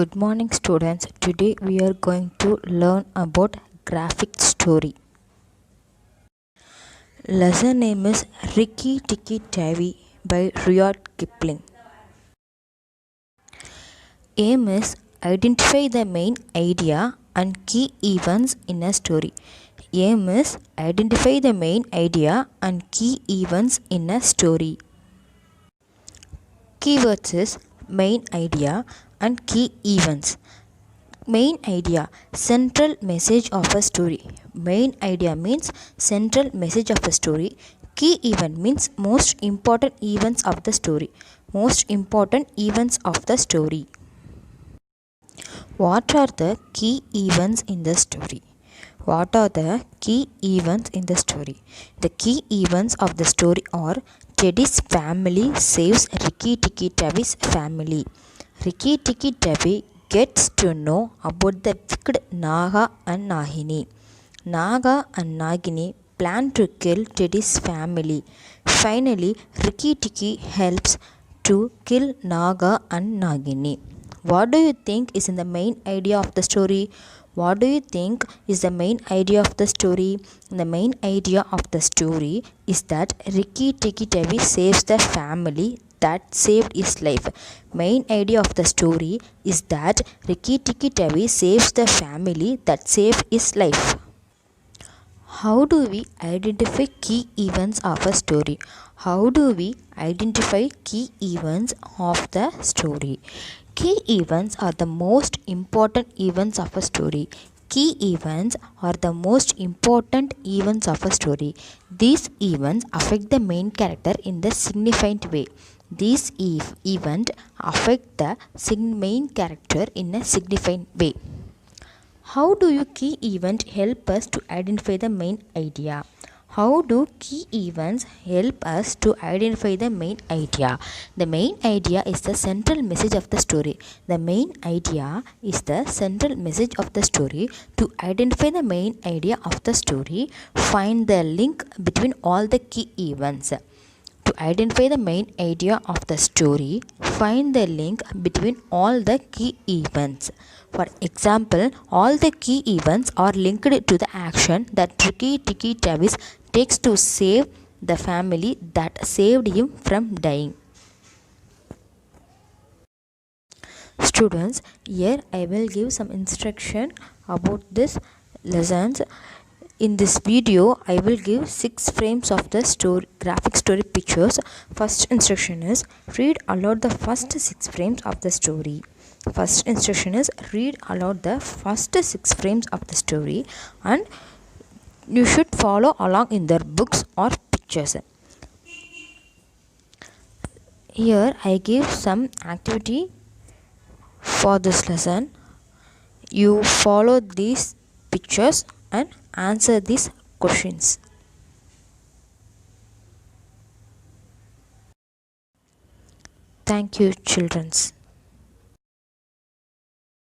Good morning students. Today we are going to learn about graphic story. Lesson name is Rikki Tikki Tavi by Rudyard Kipling. Aim is identify the main idea and key events in a story. Aim is identify the main idea and key events in a story. Keywords is main idea and key events. Main idea, central message of a story. Main idea means central message of a story. Key event means most important events of the story. Most important events of the story. What are the key events in the story? What are the key events in the story? The key events of the story are Teddy's family saves Rikki Tikki Tavi's family. Rikki Tikki Tavi gets to know about the wicked Naga and Nagini. Naga and Nagini plan to kill Teddy's family. Finally, Rikki Tikki helps to kill Naga and Nagini. What do you think is in the main idea of the story? What do you think is the main idea of the story? The main idea of the story is that Rikki Tikki Tavi saves the family that saved his life. Main idea of the story is that Rikki Tikki Tavi saves the family that saved his life. How do we identify key events of a story? How do we identify key events of the story? Key events are the most important events of a story. Key events are the most important events of a story. These events affect the main character in the significant way. These events affect the main character in a significant way. How do you key event help us to identify the main idea? How do key events help us to identify the main idea? The main idea is the central message of the story. The main idea is the central message of the story. To identify the main idea of the story, find the link between all the key events. To identify the main idea of the story, find the link between all the key events. For example, all the key events are linked to the action that Rikki Tikki Tavi takes to save the family that saved him from dying. Students, here I will give some instruction about this lessons. In this video, I will give 6 frames of the graphic story pictures. First instruction is read aloud the first 6 frames of the story. First instruction is read aloud the first 6 frames of the story, and you should follow along in their books or pictures. Here I give some activity for this lesson. You follow these pictures and answer these questions. Thank you, children.